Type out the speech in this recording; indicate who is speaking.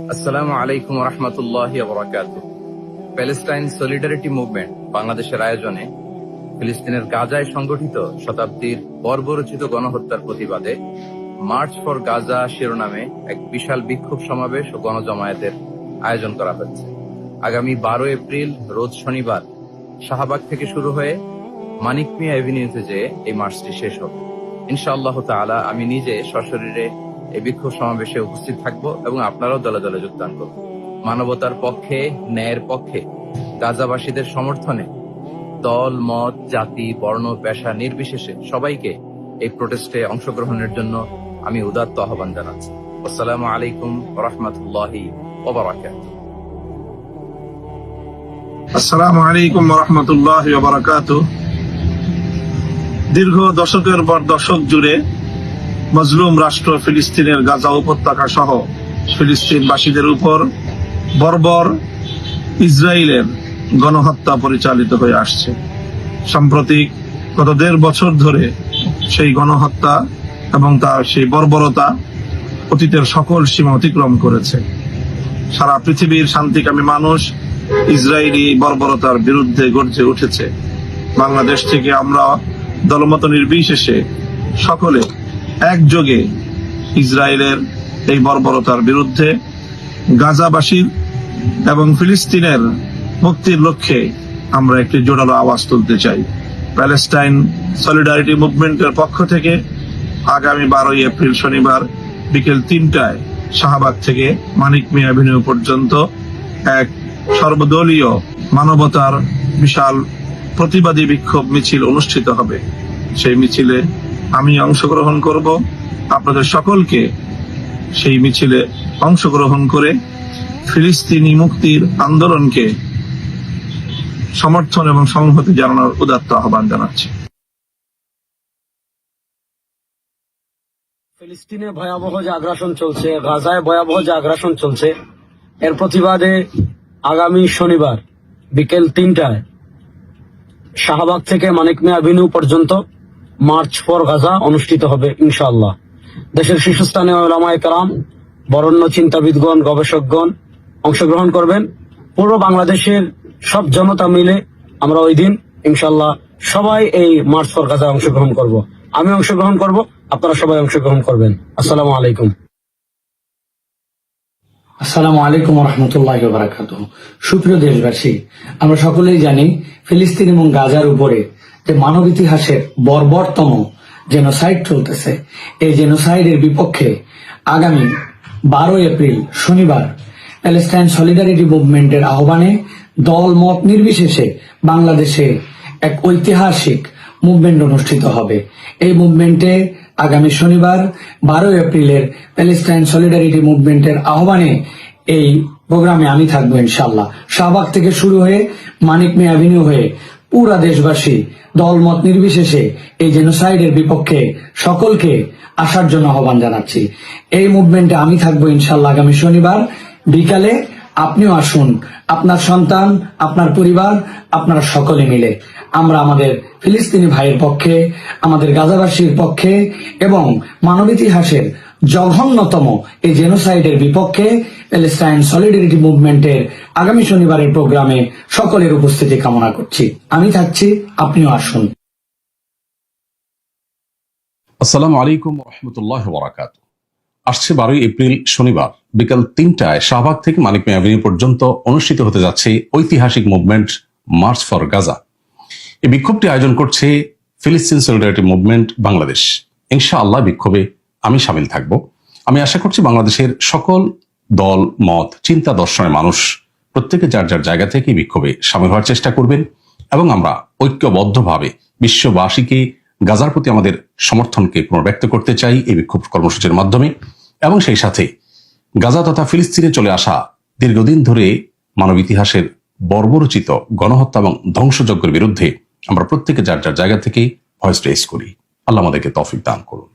Speaker 1: আসসালামু আলাইকুম ওয়া রাহমাতুল্লাহি ওয়া বারাকাতুহু। প্যালেস্টাইন সলিডারিটি মুভমেন্ট বাংলাদেশের আয়োজনে ফিলিস্তিনের গাজায় সংগঠিত শতাব্দীর বর্বরোচিত গণহত্যার প্রতিবাদে মার্চ ফর গাজা শিরোনামে এক বিশাল বিক্ষোভ সমাবেশ ও গণজমায়েতের আয়োজন করা হচ্ছে। আগামী 12 এপ্রিল রোজ শনিবার শাহবাগ থেকে শুরু হয়ে মানিক মিয়া এভিনিউতে যেয়ে এই মার্চটি শেষ হবে। ইনশাআল্লাহ তাআলা আমি নিজে সশরীরে এই বিক্ষোভ সমাবেশে উপস্থিত থাকব এবং আপনারাও দলে দলে যোগদান করবেন। মানবতার পক্ষে, ন্যায়ের পক্ষে গাজাবাসীদের সমর্থনে দল, মত, জাতি, বর্ণ, পেশা নির্বিশেষে সবাইকে এই প্রোটেস্টে অংশগ্রহণের জন্য আমি উদাত্ত আহ্বান জানাচ্ছি। আসসালামু আলাইকুম ওয়া রাহমাতুল্লাহি ওয়া বারাকাতুহু।
Speaker 2: আসসালামু আলাইকুম ওয়া রাহমাতুল্লাহি ওয়া বারাকাতুহু। দীর্ঘ দশকের পর দশক জুড়ে মজলুম রাষ্ট্র ফিলিস্তিনের গাজা উপত্যকা সহ ফিলিস্তিনবাসীদের উপর বর্বর ইসরায়েলের গণহত্যা পরিচালিত হয়ে আসছে। সাম্প্রতিক গত 1.5 বছর ধরে সেই গণহত্যা এবং তার সেই বর্বরতা অতীতের সকল সীমা অতিক্রম করেছে। সারা পৃথিবীর শান্তিকামী মানুষ ইসরায়েলি বর্বরতার বিরুদ্ধে গর্জে উঠেছে। বাংলাদেশ থেকে আমরা দলমত নির্বিশেষে সকলে একযোগে ইসরায়েলের এই বর্বরতার বিরুদ্ধে গাজাবাসীর এবং ফিলিস্তিনের মুক্তির লক্ষ্যে আমরা একটি জোরালো আওয়াজ তুলতে চাই। প্যালেস্টাইন সলিডারিটি মুভমেন্টের পক্ষ থেকে আগামী 12 এপ্রিল শনিবার বিকেল 3টায় শাহবাগ থেকে মানিক মিয়া এভিনিউ পর্যন্ত এক সর্বদলীয় মানবতার বিশাল প্রতিবাদী বিক্ষোভ মিছিল অনুষ্ঠিত হবে। সেই মিছিলে আমি অংশগ্রহণ করব। আপনাদের সকলকে সেই মিছিলে অংশগ্রহণ করে ফিলিস্তিনি মুক্তির আন্দোলনকে সমর্থন এবং সংহতি জানানোর উদাত্ত আহ্বান জানাচ্ছি।
Speaker 3: ফিলিস্তিনে ভয়াবহ যে আগ্রাসন চলছে, গাজায় ভয়াবহ যে আগ্রাসন চলছে, এর প্রতিবাদে আগামী শনিবার বিকেল 3টায় শাহবাগ থেকে মানিক মিয়া এভিনিউ পর্যন্ত মার্চ ফর গাজা অনুষ্ঠিত হবে ইনশাআল্লাহ। দেশের শীর্ষস্থানীয় উলামায়ে কেরাম, বরেণ্য চিন্তাবিদগণ, গবেষকগণ অংশগ্রহণ করবেন। পুরো বাংলাদেশের সব জনতা মিলে আমরা ওই দিন ইনশাআল্লাহ সবাই এই মার্চ ফর গাজা অংশগ্রহণ করব। আমি অংশগ্রহণ করব, আপনারা সবাই অংশগ্রহণ করবেন। আসসালামু আলাইকুম।
Speaker 4: আসসালামু আলাইকুম ওয়া রাহমাতুল্লাহি ওয়া বারাকাতুহু। সুপ্রিয় দেশবাসী, আমরা সকলেই জানি ফিলিস্তিন এবং গাজার উপরে যে মানব ইতিহাসের বর্বরতম জেনোসাইড চলতেছে, এই জেনোসাইডের বিপক্ষে আগামী 12 এপ্রিল শনিবার প্যালেস্টাইন সলিডারিটি মুভমেন্টের আহ্বানে দল মত নির্বিশেষে বাংলাদেশে এক ঐতিহাসিক মুভমেন্ট অনুষ্ঠিত হবে। এই মুভমেন্টে আগামী শনিবার 12 এপ্রিলের প্যালেস্টাইন সলিডারিটি মুভমেন্টের আহ্বানে এই প্রোগ্রামে আমি থাকবো ইনশাআল্লাহ। শাহবাগ থেকে শুরু হয়ে মানিক মিয়া এভিনিউ হয়ে পুরা দেশবাসী দলমত নির্বিশেষে এই জেনোসাইডের বিপক্ষে সকলকে আসার জন্য আহ্বান জানাচ্ছি। এই মুভমেন্টে আমি থাকবো ইনশাআল্লাহ আগামী শনিবার বিকালে। আপনিও আসুন, আপনার সন্তান, আপনার পরিবার, আপনারা সকলে মিলে আমরা আমাদের ফিলিস্তিনি ভাইয়ের পক্ষে, আমাদের গাজাবাসীর পক্ষে এবং মানব ইতিহাসের জঘন্যতম এই জেনোসাইডের বিপক্ষে প্যালেস্টাইন সলিডারিটি মুভমেন্টের আগামী শনিবারের প্রোগ্রামে সকলের উপস্থিতি কামনা করছি। আমি থাকছি, আপনিও আসুন।
Speaker 5: আসসালামু আলাইকুম ওয়া রাহমাতুল্লাহি ওয়া বারাকাতুহু। আসছে 12 এপ্রিল শনিবার বিকাল 3টায় শাহবাগ থেকে মানিক মিয়া এভিনিউ পর্যন্ত অনুষ্ঠিত হতে যাচ্ছে ঐতিহাসিক মুভমেন্ট মার্চ ফর গাজা। এই বিক্ষোভটি আয়োজন করছে ফিলিস্তিন সলিডারিটি মুভমেন্ট বাংলাদেশ। ইনশাআল্লাহ বিক্ষোভে আমি সামিল থাকব। আমি আশা করছি বাংলাদেশের সকল দল, মত, চিন্তা, দর্শনের মানুষ প্রত্যেকে যার যার জায়গা থেকে বিক্ষোভে সামিল হওয়ার চেষ্টা করবেন এবং আমরা ঐক্যবদ্ধভাবে বিশ্ববাসীকে গাজার প্রতি আমাদের সমর্থনকে পুনর্ব্যক্ত করতে চাই এই বিক্ষোভ কর্মসূচির মাধ্যমে। এবং সেই সাথে গাজা তথা ফিলিস্তিনে চলে আসা দীর্ঘদিন ধরে মানব ইতিহাসের বর্বরোচিত গণহত্যা এবং ধ্বংসযজ্ঞের বিরুদ্ধে আমরা প্রত্যেকে যার যার জায়গা থেকে ভয়েস রেজ করি। আল্লাহ আমাদেরকে তৌফিক দান করুন।